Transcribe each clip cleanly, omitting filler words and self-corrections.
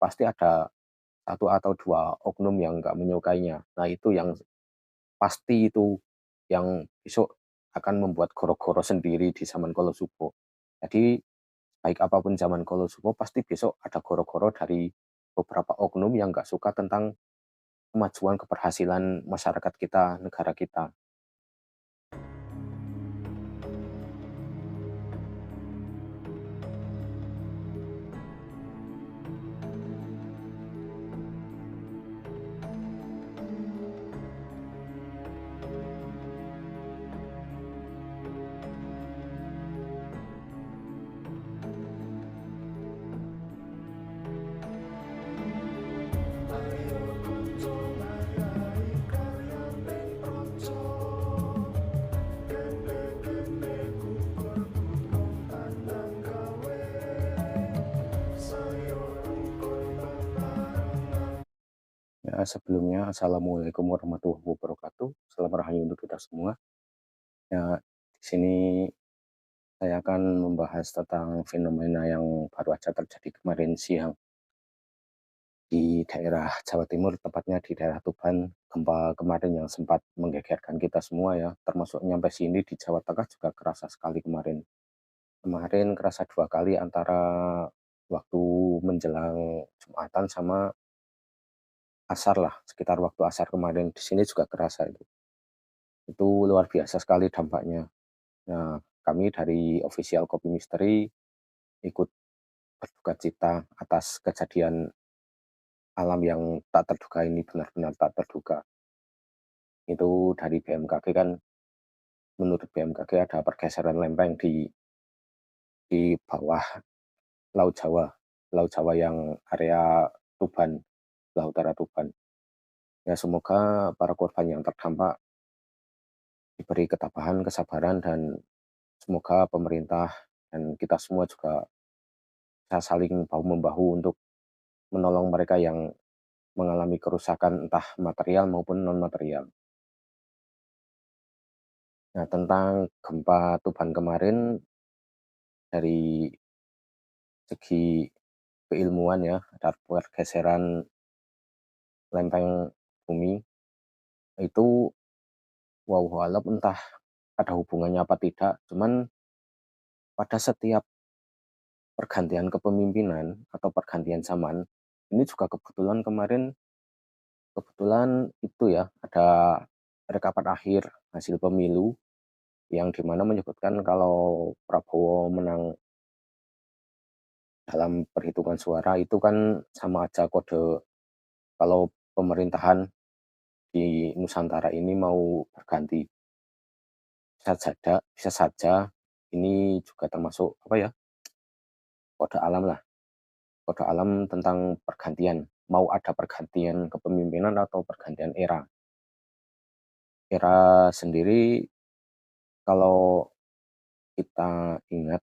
pasti ada satu atau 2 oknum yang nggak menyukainya. Nah, itu yang pasti itu yang besok akan membuat goro-goro sendiri di zaman Kolosubo. Jadi, baik apapun zaman Kolosubo pasti besok ada goro-goro dari beberapa oknum yang nggak suka tentang kemajuan keberhasilan masyarakat kita, negara kita. Ya, sebelumnya assalamualaikum warahmatullahi wabarakatuh. Salam rahayu untuk kita semua. Ya, di sini saya akan membahas tentang fenomena yang baru aja terjadi kemarin siang di daerah Jawa Timur, tepatnya di daerah Tuban. Gempa kemarin yang sempat menggegerkan kita semua ya, termasuk nyampe sini di Jawa Tengah juga kerasa sekali kemarin. Kemarin kerasa 2 kali antara waktu menjelang Jumatan sama asar lah, sekitar waktu asar kemarin. Di sini juga kerasa itu. Itu luar biasa sekali dampaknya. Nah, kami dari official Kopi Misteri ikut berduka cita atas kejadian alam yang tak terduga ini, benar-benar tak terduga. Itu dari BMKG kan, menurut BMKG ada pergeseran lempeng di bawah Laut Jawa. Laut Jawa yang area Tuban, sebelah utara Tuban. Ya, semoga para korban yang terdampak diberi ketabahan, kesabaran, dan semoga pemerintah dan kita semua juga bisa saling bahu-membahu untuk menolong mereka yang mengalami kerusakan entah material maupun non-material. Nah, tentang gempa Tuban kemarin, dari segi keilmuan ya, ada pergeseran lempeng bumi, itu wallahu alam entah ada hubungannya apa tidak, cuman pada setiap pergantian kepemimpinan atau pergantian zaman, ini juga kebetulan itu ya, ada rekapan akhir hasil pemilu yang dimana menyebutkan kalau Prabowo menang dalam perhitungan suara itu kan sama aja kode kalau pemerintahan di Nusantara ini mau berganti. Bisa saja ini juga termasuk apa ya, kode alam lah, kode alam tentang pergantian, mau ada pergantian kepemimpinan atau pergantian era. Era sendiri kalau kita ingat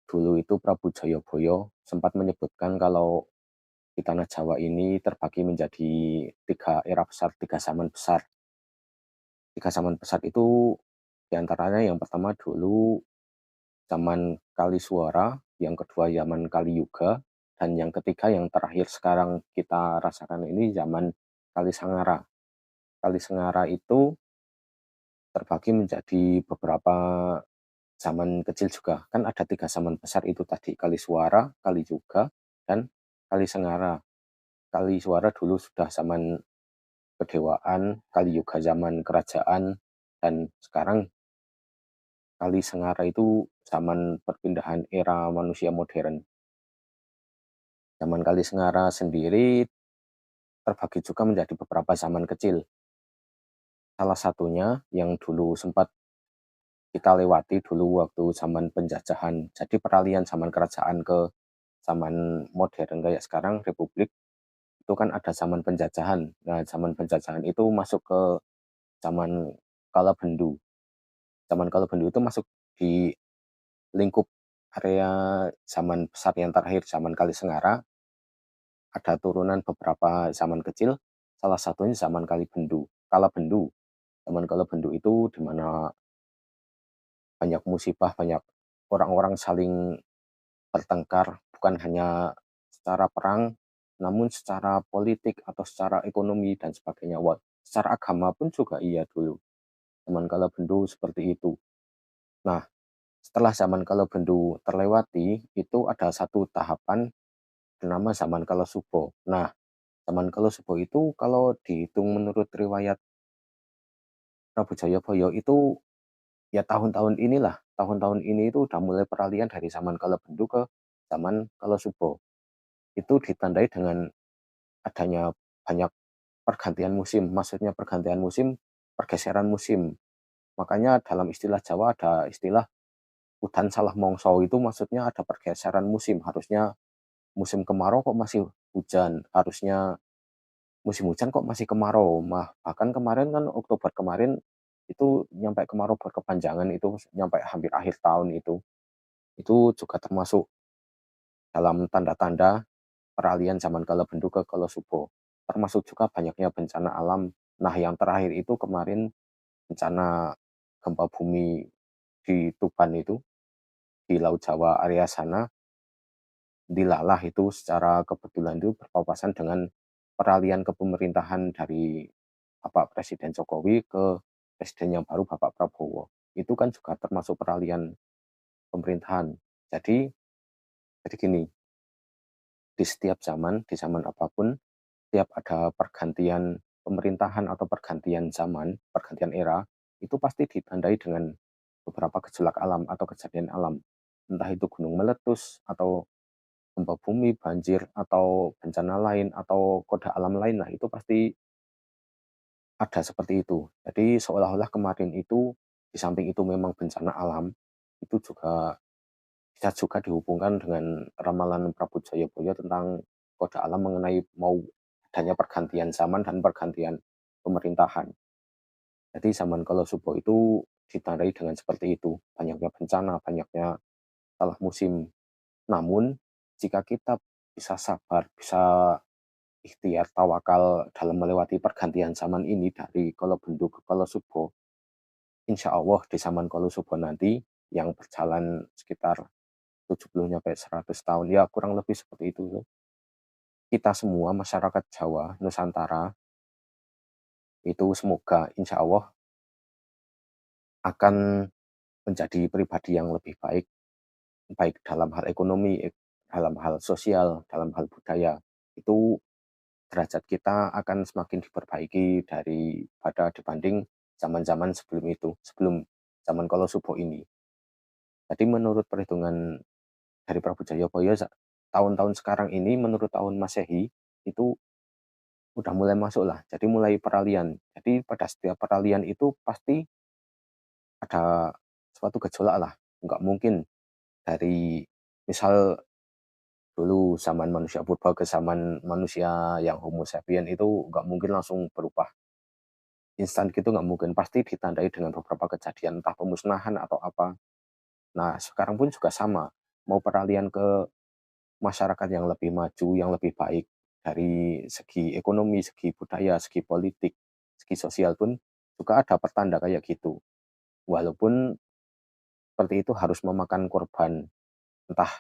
dulu itu Prabu Jayabaya sempat menyebutkan kalau di tanah Jawa ini terbagi menjadi 3 era besar, 3 zaman besar. 3 zaman besar itu diantaranya yang pertama dulu zaman Kalisewara, yang kedua zaman Kaliyuga, dan yang ketiga yang terakhir sekarang kita rasakan ini zaman Kalisangara. Kalisangara itu terbagi menjadi beberapa zaman kecil juga. Kan ada 3 zaman besar itu tadi, Kalisewara, Kaliyuga, dan Kalisangara. Kalisewara dulu sudah zaman kedewaan, Kaliyuga zaman kerajaan, dan sekarang Kalisangara itu zaman perpindahan era manusia modern. Zaman Kalisangara sendiri terbagi juga menjadi beberapa zaman kecil. Salah satunya yang dulu sempat kita lewati dulu waktu zaman penjajahan. Jadi peralihan zaman kerajaan ke zaman modern kayak sekarang republik, itu kan ada zaman penjajahan. Nah, zaman penjajahan itu masuk ke zaman Kala Bendu. Zaman Kala Bendu itu masuk di lingkup area zaman besar yang terakhir, zaman Kalisengara, ada turunan beberapa zaman kecil, salah satunya zaman Kala Bendu. Zaman Kala Bendu itu di mana banyak musibah, banyak orang-orang saling bertengkar, bukan hanya secara perang, namun secara politik atau secara ekonomi dan sebagainya. Secara agama pun juga iya dulu, zaman kala bendu seperti itu. Nah, setelah zaman kala bendu terlewati, itu ada satu tahapan bernama zaman kala Subo. Nah, zaman kala Subo itu kalau dihitung menurut riwayat Prabu Jayabaya itu ya tahun-tahun ini itu udah mulai peralihan dari zaman kala bendu ke zaman kala Subo. Itu ditandai dengan adanya banyak pergantian musim, maksudnya pergantian musim, pergeseran musim. Makanya dalam istilah Jawa ada istilah udan salah mongso, itu maksudnya ada pergeseran musim. Harusnya musim kemarau kok masih hujan, harusnya musim hujan kok masih kemarau. Bahkan kemarin kan Oktober kemarin itu nyampe kemarau berkepanjangan, itu nyampe hampir akhir tahun itu. Itu juga termasuk dalam tanda-tanda peralihan zaman kala bendu ke kala Subo. Termasuk juga banyaknya bencana alam. Nah, yang terakhir itu kemarin bencana gempa bumi di Tuban itu, di Laut Jawa area sana, dilalah itu secara kebetulan itu berpapasan dengan peralihan kepemerintahan dari Bapak Presiden Jokowi ke presiden yang baru Bapak Prabowo. Itu kan juga termasuk peralihan pemerintahan. Jadi jadi gini, di setiap zaman, di zaman apapun, setiap ada pergantian pemerintahan atau pergantian zaman, pergantian era, itu pasti ditandai dengan beberapa gejolak alam atau kejadian alam. Entah itu gunung meletus, atau gempa bumi, banjir, atau bencana lain, atau kode alam lain lah, itu pasti ada seperti itu. Jadi seolah-olah kemarin itu, di samping itu memang bencana alam, itu juga bisa juga dihubungkan dengan ramalan Prabu Jayabaya tentang kode alam mengenai mau adanya pergantian zaman dan pergantian pemerintahan. Jadi zaman Kala Subo itu ditandai dengan seperti itu, banyaknya bencana, banyaknya salah musim. Namun, jika kita bisa sabar, bisa ikhtiar, tawakal dalam melewati pergantian zaman ini dari Kala Bendu ke Kala Subo, insya Allah di zaman Kala Subo nanti yang berjalan sekitar 70 nyampe 100 tahun, ya kurang lebih seperti itu. Kita semua masyarakat Jawa, Nusantara, itu semoga insya Allah akan menjadi pribadi yang lebih baik, baik dalam hal ekonomi, dalam hal sosial, dalam hal budaya. Itu derajat kita akan semakin diperbaiki daripada dibanding zaman-zaman sebelum itu, sebelum zaman Kala Subo ini. Jadi menurut perhitungan dari Prabu Jayabaya, tahun-tahun sekarang ini menurut tahun Masehi, itu udah mulai masuk lah, jadi mulai peralihan. Jadi pada setiap peralihan itu pasti ada suatu gejolak lah, nggak mungkin dari misal dulu zaman manusia purba ke zaman manusia yang Homo sapien itu nggak mungkin langsung berubah instan gitu, nggak mungkin. Pasti ditandai dengan beberapa kejadian, entah pemusnahan atau apa. Nah, sekarang pun juga sama. Mau peralihan ke masyarakat yang lebih maju, yang lebih baik dari segi ekonomi, segi budaya, segi politik, segi sosial pun juga ada pertanda kayak gitu. Walaupun seperti itu harus memakan korban, entah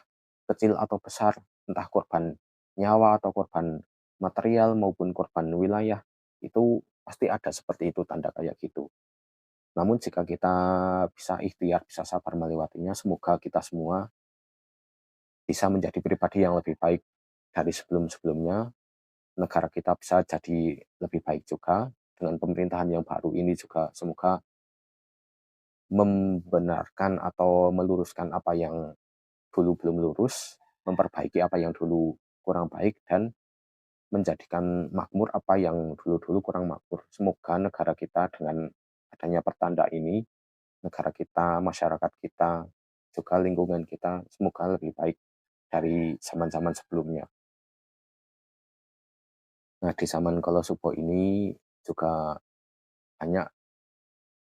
kecil atau besar, entah korban nyawa atau korban material maupun korban wilayah, itu pasti ada seperti itu tanda kayak gitu. Namun jika kita bisa ikhtiar, bisa sabar melewatinya, semoga kita semua bisa menjadi pribadi yang lebih baik dari sebelum-sebelumnya, negara kita bisa jadi lebih baik juga, dengan pemerintahan yang baru ini juga semoga membenarkan atau meluruskan apa yang dulu belum lurus, memperbaiki apa yang dulu kurang baik, dan menjadikan makmur apa yang dulu-dulu kurang makmur. Semoga negara kita dengan adanya pertanda ini, negara kita, masyarakat kita, juga lingkungan kita, semoga lebih baik dari zaman-zaman sebelumnya. Nah, di zaman Kala Subo ini juga banyak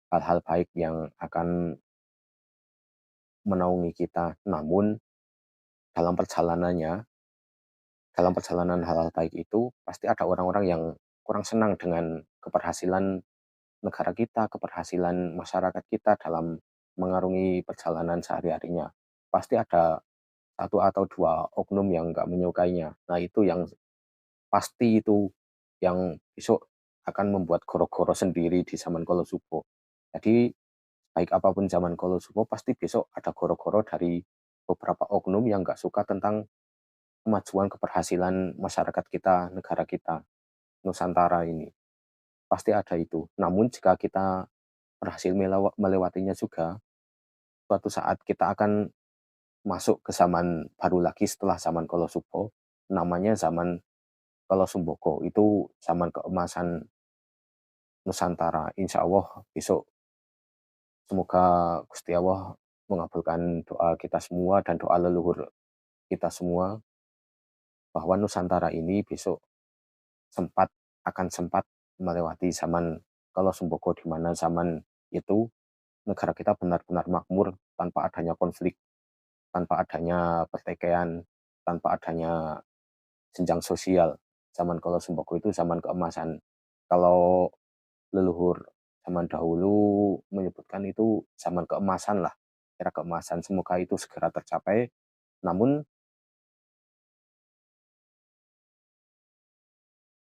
hal-hal baik yang akan menaungi kita. Namun, dalam perjalanannya, dalam perjalanan hal-hal baik itu, pasti ada orang-orang yang kurang senang dengan keberhasilan negara kita, keberhasilan masyarakat kita dalam mengarungi perjalanan sehari-harinya. Pasti ada satu atau 2 oknum yang nggak menyukainya. Nah, itu yang pasti itu yang besok akan membuat goro-goro sendiri di zaman Kolosubo. Jadi, baik apapun zaman Kolosubo pasti besok ada goro-goro dari beberapa oknum yang nggak suka tentang kemajuan keberhasilan masyarakat kita, negara kita, Nusantara ini. Pasti ada itu. Namun jika kita berhasil melewatinya juga, suatu saat kita akan masuk ke zaman baru lagi setelah zaman Kolosubo, namanya zaman Kolosumboko. Itu zaman keemasan Nusantara. Insya Allah besok semoga Gusti Allah mengabulkan doa kita semua dan doa leluhur kita semua bahwa Nusantara ini besok sempat akan sempat melewati zaman Kolosumboko, di mana zaman itu negara kita benar-benar makmur tanpa adanya konflik, tanpa adanya pertikaian, tanpa adanya jenjang sosial. Zaman Kolosumboko itu zaman keemasan. Kalau leluhur zaman dahulu menyebutkan itu zaman keemasan lah, era keemasan. Semoga itu segera tercapai. Namun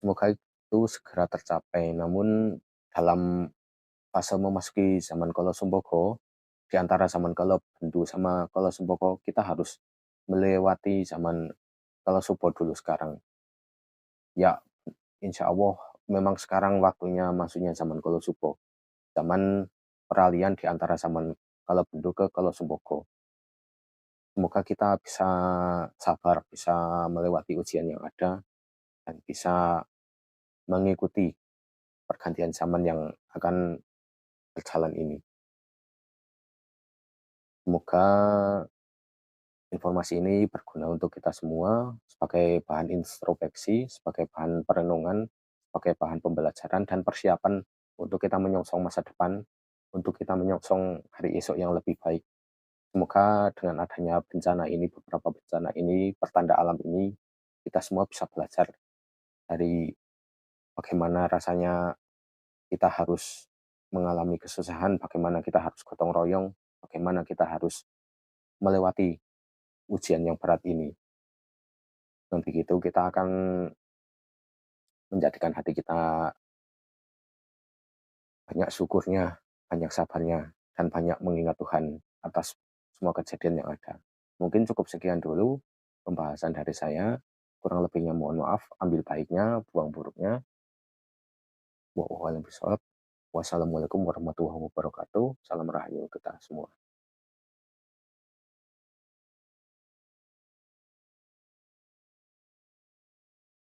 semoga itu segera tercapai. Namun dalam fase memasuki zaman Kolosumboko, di antara zaman Kalobendu sama Kolosumboko, kita harus melewati zaman Kolosubo dulu sekarang. Ya, insya Allah memang sekarang waktunya masuknya zaman Kolosubo. Zaman peralihan di antara zaman Kalobendu ke Kolosumboko. Semoga kita bisa sabar, bisa melewati ujian yang ada, dan bisa mengikuti pergantian zaman yang akan berjalan ini. Semoga informasi ini berguna untuk kita semua sebagai bahan introspeksi, sebagai bahan perenungan, sebagai bahan pembelajaran dan persiapan untuk kita menyongsong masa depan, untuk kita menyongsong hari esok yang lebih baik. Semoga dengan adanya bencana ini, beberapa bencana ini, pertanda alam ini, kita semua bisa belajar dari bagaimana rasanya kita harus mengalami kesusahan, bagaimana kita harus gotong royong, bagaimana kita harus melewati ujian yang berat ini. Dan begitu kita akan menjadikan hati kita banyak syukurnya, banyak sabarnya, dan banyak mengingat Tuhan atas semua kejadian yang ada. Mungkin cukup sekian dulu pembahasan dari saya. Kurang lebihnya mohon maaf, ambil baiknya, buang buruknya. Wassalamualaikum warahmatullahi wabarakatuh. Salam rahayu kita semua.